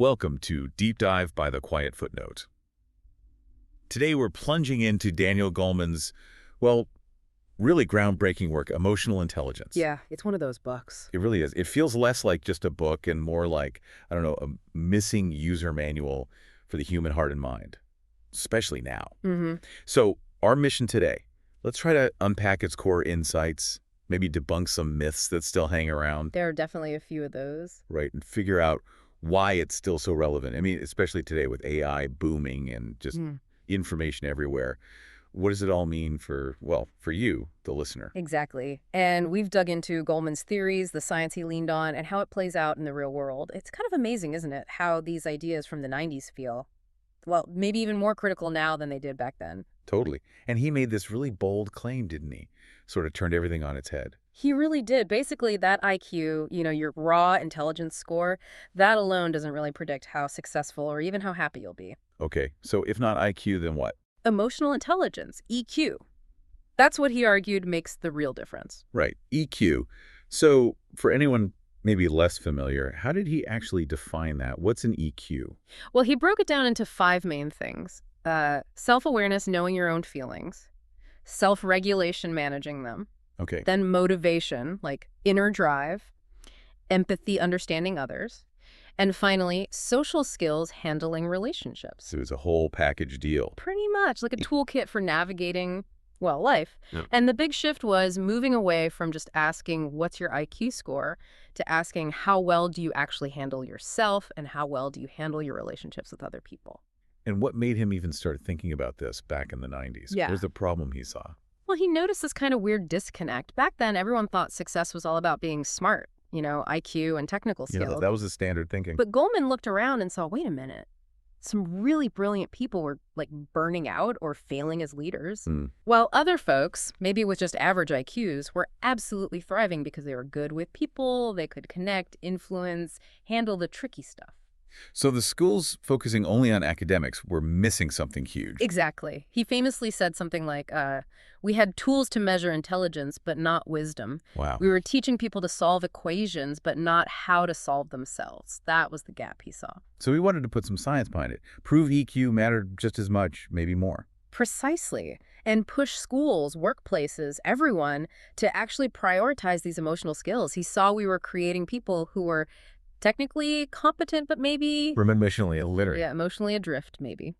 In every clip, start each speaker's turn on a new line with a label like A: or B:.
A: Welcome to Deep Dive by the Quiet Footnote. Today we're plunging into Daniel Goleman's, well, really groundbreaking work, Emotional Intelligence.
B: Yeah, it's one of those books.
A: It really is. It feels less like just a book and more like, I don't know, a missing user manual for the human heart and mind, especially now. So our mission today, let's try to unpack its core insights, maybe debunk some myths that still hang around.
B: There are definitely a few of those.
A: Right, and figure out why it's still so relevant. I mean, especially today with AI booming and just information everywhere. What does it all mean for, well, for you, the listener?
B: Exactly. And we've dug into Goleman's theories, the science he leaned on, and how it plays out in the real world. It's kind of amazing, isn't it, how these ideas from the 90s feel? Well, maybe even more critical now than they did back then.
A: Totally. And he made this really bold claim, didn't he? Sort of turned everything on its head.
B: He really did. Basically, that IQ, your raw intelligence score, that alone doesn't really predict how successful or even how happy you'll be.
A: Okay, so if not IQ, then what?
B: Emotional intelligence, EQ. That's what he argued makes the real difference.
A: Right, EQ. So for anyone maybe less familiar, how did he actually define that? What's an EQ?
B: Well, he broke it down into 5 main things. Self-awareness, knowing your own feelings. Self-regulation, managing them.
A: Okay.
B: Then motivation, like inner drive. Empathy, understanding others. And finally, social skills, handling relationships.
A: So it's a whole package deal.
B: Pretty much, like a toolkit for navigating, well, life.
A: Yeah.
B: And the big shift was moving away from just asking, what's your IQ score, to asking, how well do you actually handle yourself and how well do you handle your relationships with other people?
A: And what made him even start thinking about this back in the 90s?
B: Yeah.
A: What was the problem he saw?
B: Well, he noticed this kind of weird disconnect. Back then, everyone thought success was all about being smart, IQ and technical skills.
A: Yeah, that was the standard thinking.
B: But Goleman looked around and saw, wait a minute, some really brilliant people were like burning out or failing as leaders. While other folks, maybe with just average IQs, were absolutely thriving because they were good with people, they could connect, influence, handle the tricky stuff.
A: So the schools focusing only on academics were missing something huge.
B: Exactly. He famously said something like, we had tools to measure intelligence, but not wisdom.
A: Wow.
B: We were teaching people to solve equations, but not how to solve themselves. That was the gap he saw.
A: So he wanted to put some science behind it. Prove EQ mattered just as much, maybe more.
B: Precisely. And push schools, workplaces, everyone to actually prioritize these emotional skills. He saw we were creating people who were technically competent, but maybe
A: Emotionally illiterate.
B: yeah, emotionally adrift, maybe.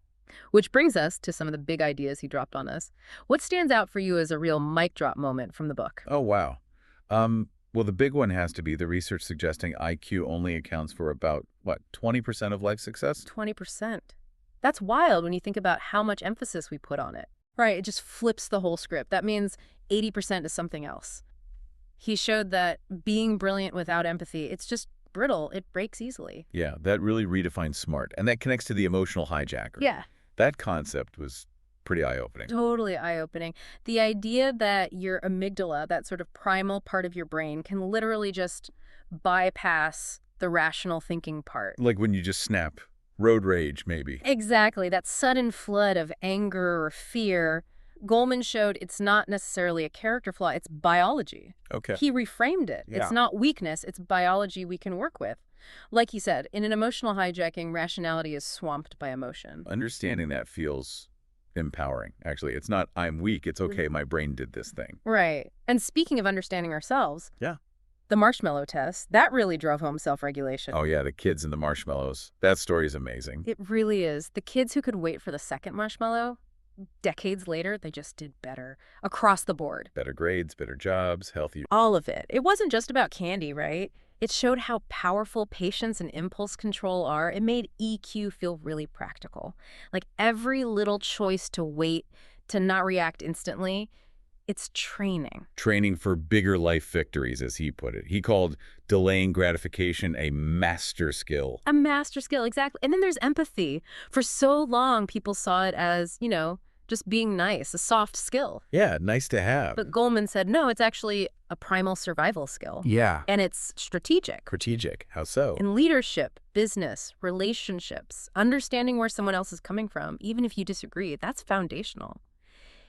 B: Which brings us to some of the big ideas he dropped on us. What stands out for you as a real mic drop moment from the book?
A: Oh, wow. Well, the big one has to be the research suggesting IQ only accounts for about, 20% of life success?
B: 20%. That's wild when you think about how much emphasis we put on it. Right, it just flips the whole script. That means 80% is something else. He showed that being brilliant without empathy, it's just brittle. It breaks easily.
A: Yeah, that really redefines smart. And that connects to the emotional hijacker.
B: Yeah.
A: That concept was pretty eye-opening.
B: Totally eye-opening. The idea that your amygdala, that sort of primal part of your brain, can literally just bypass the rational thinking part.
A: Like when you just snap. Road rage, maybe.
B: Exactly. That sudden flood of anger or fear. Goleman showed it's not necessarily a character flaw, it's biology.
A: Okay.
B: He reframed it.
A: Yeah.
B: It's not weakness, it's biology we can work with. Like he said, in an emotional hijacking, rationality is swamped by emotion.
A: Understanding that feels empowering, actually. It's not, I'm weak, it's okay, my brain did this thing.
B: Right. And speaking of understanding ourselves,
A: Yeah.
B: the marshmallow test, that really drove home self-regulation.
A: Oh, yeah, the kids and the marshmallows. That story is amazing.
B: It really is. The kids who could wait for the second marshmallow, decades later, they just did better across the board.
A: Better grades, better jobs, healthier.
B: All of it. It wasn't just about candy, right? It showed how powerful patience and impulse control are. It made EQ feel really practical. Like every little choice to wait, to not react instantly, it's training.
A: Training for bigger life victories, as he put it. He called delaying gratification a master skill.
B: A master skill, exactly. And then there's empathy. For so long, people saw it as, just being nice, a soft skill.
A: Yeah, nice to have.
B: But Goleman said, no, it's actually a primal survival skill.
A: Yeah.
B: And it's strategic.
A: Strategic. How so?
B: In leadership, business, relationships, understanding where someone else is coming from, even if you disagree, that's foundational.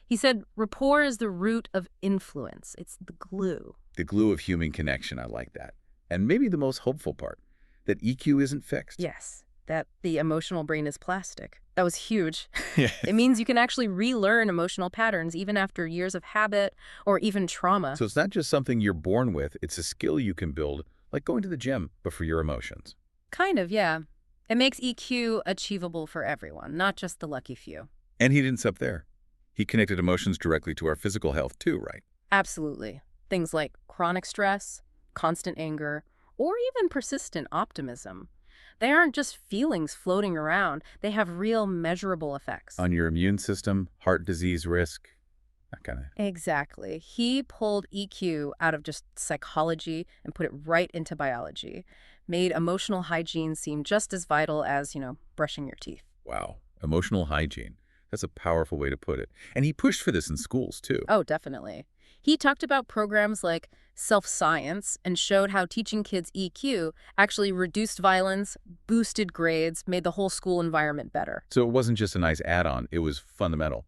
B: He said, rapport is the root of influence. It's the glue.
A: The glue of human connection. I like that. And maybe the most hopeful part, that EQ isn't fixed.
B: Yes. that the emotional brain is plastic. That was huge.
A: Yeah.
B: It means you can actually relearn emotional patterns even after years of habit or even trauma.
A: So it's not just something you're born with, it's a skill you can build, like going to the gym, but for your emotions.
B: Kind of, yeah. It makes EQ achievable for everyone, not just the lucky few.
A: And he didn't stop there. He connected emotions directly to our physical health too, right?
B: Absolutely. Things like chronic stress, constant anger, or even persistent optimism. They aren't just feelings floating around. They have real measurable effects.
A: On your immune system, heart disease risk, that kind of...
B: Exactly. He pulled EQ out of just psychology and put it right into biology. Made emotional hygiene seem just as vital as, brushing your teeth.
A: Wow. Emotional hygiene. That's a powerful way to put it. And he pushed for this in schools too.
B: Oh, definitely. He talked about programs like self-science and showed how teaching kids EQ actually reduced violence, boosted grades, made the whole school environment better.
A: So it wasn't just a nice add-on, it was fundamental,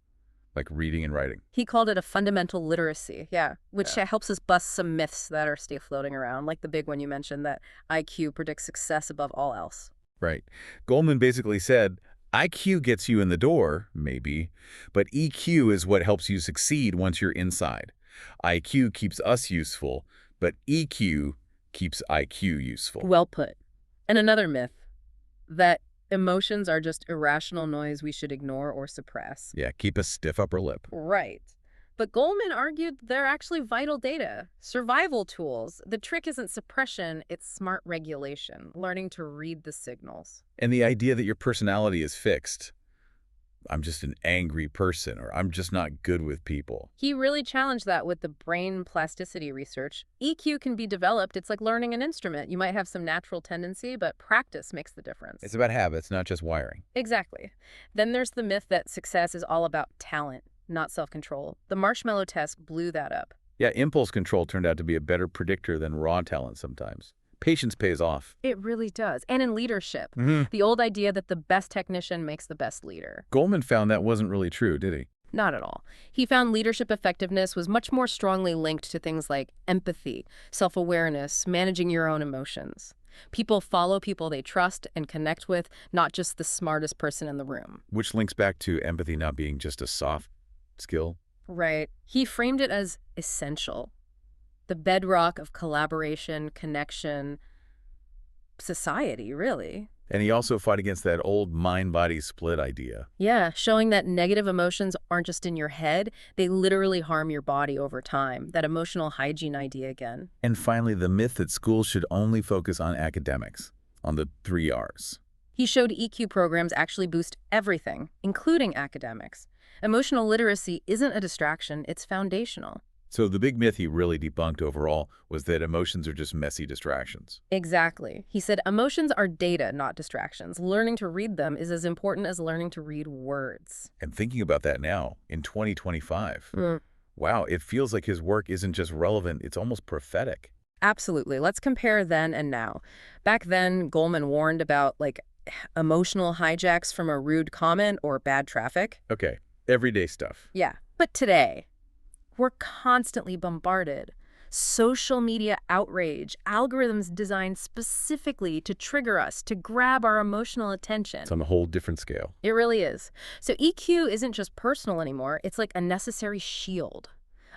A: like reading and writing.
B: He called it a fundamental literacy, which helps us bust some myths that are still floating around, like the big one you mentioned, that IQ predicts success above all else.
A: Right. Goleman basically said, IQ gets you in the door, maybe, but EQ is what helps you succeed once you're inside. IQ keeps us useful, but EQ keeps IQ useful.
B: Well put. And another myth, that emotions are just irrational noise we should ignore or suppress.
A: Yeah, keep a stiff upper lip.
B: Right. But Goleman argued they're actually vital data, survival tools. The trick isn't suppression, it's smart regulation, learning to read the signals.
A: And the idea that your personality is fixed. I'm just an angry person, or I'm just not good with people.
B: He really challenged that with the brain plasticity research. EQ can be developed. It's like learning an instrument. You might have some natural tendency, but practice makes the difference.
A: It's about habits, not just wiring.
B: Exactly. Then there's the myth that success is all about talent, not self-control. The marshmallow test blew that up.
A: Yeah, impulse control turned out to be a better predictor than raw talent sometimes. Patience pays off.
B: It really does. And in leadership, the old idea that the best technician makes the best leader.
A: Goleman found that wasn't really true, did he?
B: Not at all. He found leadership effectiveness was much more strongly linked to things like empathy, self-awareness, managing your own emotions. People follow people they trust and connect with, not just the smartest person in the room.
A: Which links back to empathy not being just a soft skill.
B: Right. He framed it as essential. The bedrock of collaboration, connection, society, really.
A: And he also fought against that old mind-body split idea.
B: Yeah, showing that negative emotions aren't just in your head, they literally harm your body over time. That emotional hygiene idea again.
A: And finally, the myth that schools should only focus on academics, on the 3 R's.
B: He showed EQ programs actually boost everything, including academics. Emotional literacy isn't a distraction, it's foundational.
A: So the big myth he really debunked overall was that emotions are just messy distractions.
B: Exactly. He said emotions are data, not distractions. Learning to read them is as important as learning to read words.
A: And thinking about that now, in 2025, wow, it feels like his work isn't just relevant, it's almost prophetic.
B: Absolutely. Let's compare then and now. Back then, Goleman warned about, emotional hijacks from a rude comment or bad traffic.
A: Okay, everyday stuff.
B: Yeah. But today, we're constantly bombarded. Social media outrage, algorithms designed specifically to trigger us, to grab our emotional attention.
A: It's on a whole different scale.
B: It really is. So EQ isn't just personal anymore. It's like a necessary shield.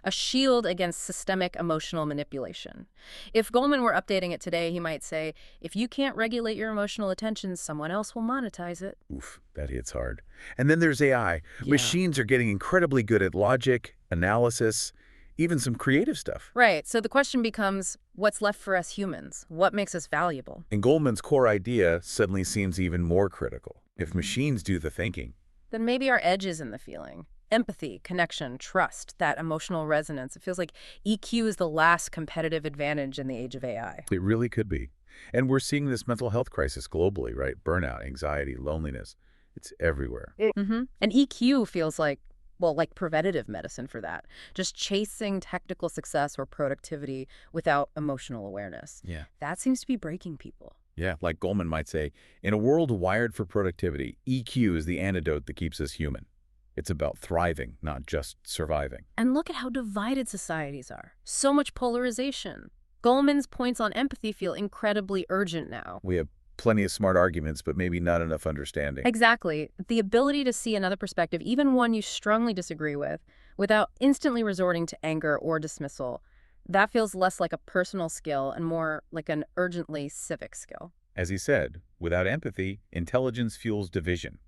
B: A shield against systemic emotional manipulation. If Goleman were updating it today, he might say, if you can't regulate your emotional attention, someone else will monetize it.
A: Oof, that hits hard. And then there's AI.
B: Yeah.
A: Machines are getting incredibly good at logic, analysis, even some creative stuff.
B: Right. So the question becomes, what's left for us humans? What makes us valuable?
A: And Goleman's core idea suddenly seems even more critical. If machines do the thinking,
B: then maybe our edge is in the feeling. Empathy, connection, trust, that emotional resonance. It feels like EQ is the last competitive advantage in the age of AI.
A: it really could be. And we're seeing this mental health crisis globally, right? Burnout, anxiety, loneliness. It's everywhere.
B: And EQ feels like preventative medicine for that. Just chasing technical success or productivity without emotional awareness.
A: Yeah.
B: That seems to be breaking people.
A: Yeah, like Goleman might say, in a world wired for productivity, EQ is the antidote that keeps us human. It's about thriving, not just surviving.
B: And look at how divided societies are. So much polarization. Goleman's points on empathy feel incredibly urgent now.
A: We have Plenty of smart arguments, but maybe not enough understanding.
B: Exactly. The ability to see another perspective, even one you strongly disagree with, without instantly resorting to anger or dismissal, that feels less like a personal skill and more like an urgently civic skill.
A: As he said, without empathy, intelligence fuels division.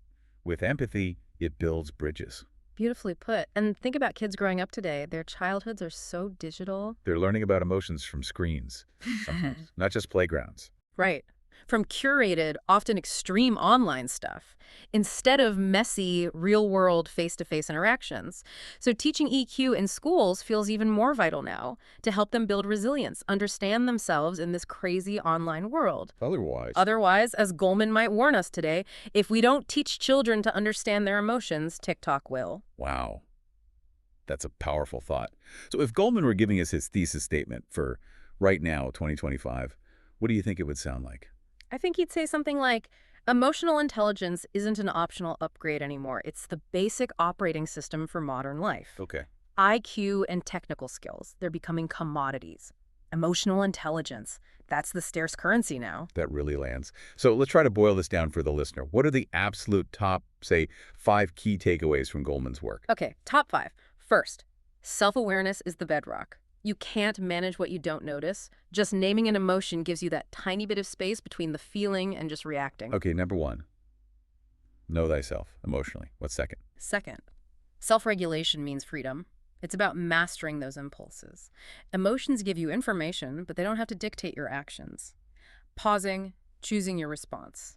A: With empathy, it builds bridges.
B: Beautifully put. And think about kids growing up today. Their childhoods are so digital.
A: They're learning about emotions from screens, sometimes, not just playgrounds.
B: Right. From curated, often extreme online stuff, instead of messy, real-world, face-to-face interactions. So teaching EQ in schools feels even more vital now to help them build resilience, understand themselves in this crazy online world. Otherwise, as Goleman might warn us today, if we don't teach children to understand their emotions, TikTok will.
A: Wow. That's a powerful thought. So if Goleman were giving us his thesis statement for right now, 2025, what do you think it would sound like?
B: I think he'd say something like, emotional intelligence isn't an optional upgrade anymore. It's the basic operating system for modern life.
A: Okay.
B: IQ and technical skills, they're becoming commodities. Emotional intelligence, that's the scarce currency now.
A: That really lands. So let's try to boil this down for the listener. What are the absolute top, say, 5 key takeaways from Goleman's work?
B: Okay, top 5. First, self-awareness is the bedrock. You can't manage what you don't notice. Just naming an emotion gives you that tiny bit of space between the feeling and just reacting.
A: Okay, number 1. Know thyself emotionally. What's second?
B: Second, self-regulation means freedom. It's about mastering those impulses. Emotions give you information, but they don't have to dictate your actions. Pausing, choosing your response.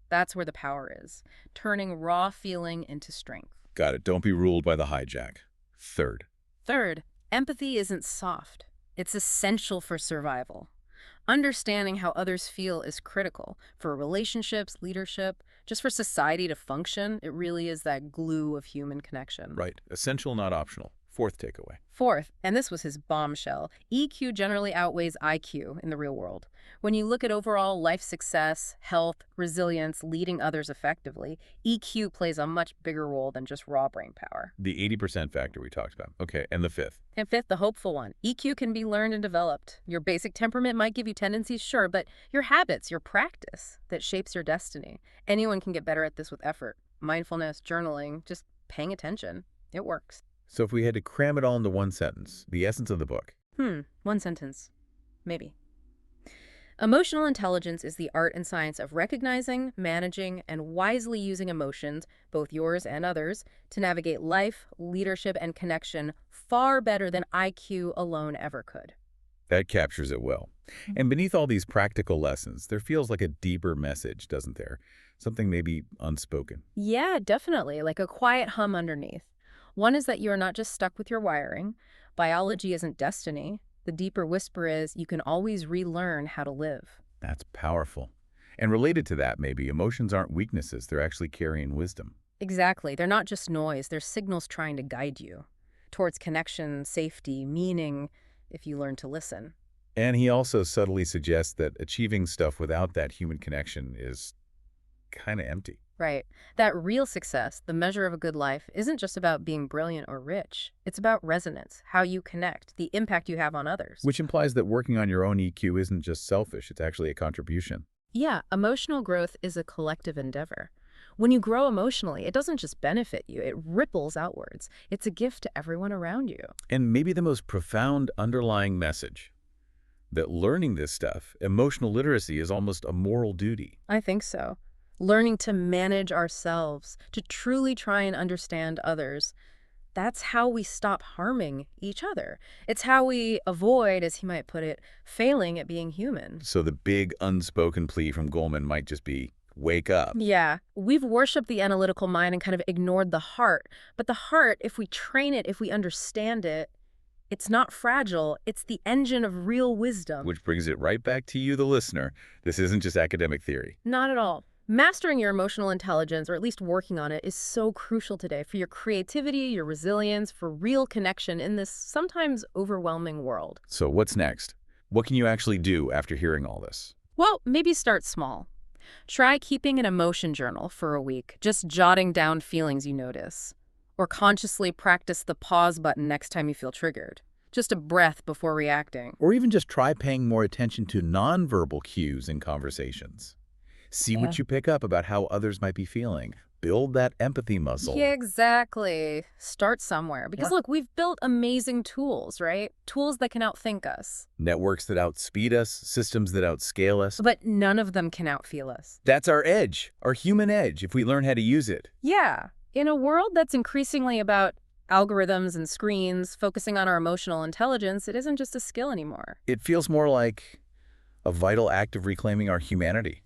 B: That's where the power is. Turning raw feeling into strength.
A: Got it. Don't be ruled by the hijack. Third,
B: Empathy isn't soft. It's essential for survival. Understanding how others feel is critical for relationships, leadership, just for society to function. It really is that glue of human connection.
A: right. Essential, not optional. Fourth takeaway.
B: Fourth, and this was his bombshell, EQ generally outweighs IQ in the real world. When you look at overall life success, health, resilience, leading others effectively, EQ plays a much bigger role than just raw brain power.
A: The 80% factor we talked about. Okay, and the fifth.
B: And fifth, the hopeful one. EQ can be learned and developed. Your basic temperament might give you tendencies, sure, but your habits, your practice, that shapes your destiny. Anyone can get better at this with effort. Mindfulness, journaling, just paying attention. It works.
A: So if we had to cram it all into one sentence, the essence of the book.
B: One sentence. Maybe. Emotional intelligence is the art and science of recognizing, managing, and wisely using emotions, both yours and others, to navigate life, leadership, and connection far better than IQ alone ever could.
A: That captures it well. And beneath all these practical lessons, there feels like a deeper message, doesn't there? Something maybe unspoken.
B: Yeah, definitely, like a quiet hum underneath. One is that you are not just stuck with your wiring. Biology isn't destiny. The deeper whisper is you can always relearn how to live.
A: That's powerful. And related to that, maybe, emotions aren't weaknesses. They're actually carrying wisdom.
B: Exactly. They're not just noise. They're signals trying to guide you towards connection, safety, meaning, if you learn to listen.
A: And he also subtly suggests that achieving stuff without that human connection is kind of empty.
B: Right. That real success, the measure of a good life, isn't just about being brilliant or rich. It's about resonance, how you connect, the impact you have on others.
A: Which implies that working on your own EQ isn't just selfish, it's actually a contribution.
B: Yeah, emotional growth is a collective endeavor. When you grow emotionally, it doesn't just benefit you, it ripples outwards. It's a gift to everyone around you.
A: And maybe the most profound underlying message, that learning this stuff, emotional literacy, is almost a moral duty.
B: I think so. Learning to manage ourselves, to truly try and understand others. That's how we stop harming each other. It's how we avoid, as he might put it, failing at being human.
A: So the big unspoken plea from Goleman might just be, wake up.
B: Yeah, we've worshipped the analytical mind and kind of ignored the heart. But the heart, if we train it, if we understand it, it's not fragile. It's the engine of real wisdom.
A: Which brings it right back to you, the listener. This isn't just academic theory.
B: Not at all. Mastering your emotional intelligence, or at least working on it, is so crucial today for your creativity, your resilience, for real connection in this sometimes overwhelming world.
A: So what's next? What can you actually do after hearing all this?
B: Well, maybe start small. Try keeping an emotion journal for a week, just jotting down feelings you notice. Or consciously practice the pause button next time you feel triggered. Just a breath before reacting.
A: Or even just try paying more attention to nonverbal cues in conversations. See
B: Yeah.
A: what you pick up about how others might be feeling. Build that empathy muscle.
B: Yeah, exactly. Start somewhere. Because
A: Yeah.
B: look, we've built amazing tools, right? Tools that can outthink us.
A: Networks that outspeed us, systems that outscale us.
B: But none of them can outfeel us.
A: That's our edge, our human edge, if we learn how to use it.
B: Yeah. In a world that's increasingly about algorithms and screens, focusing on our emotional intelligence, it isn't just a skill anymore.
A: It feels more like a vital act of reclaiming our humanity.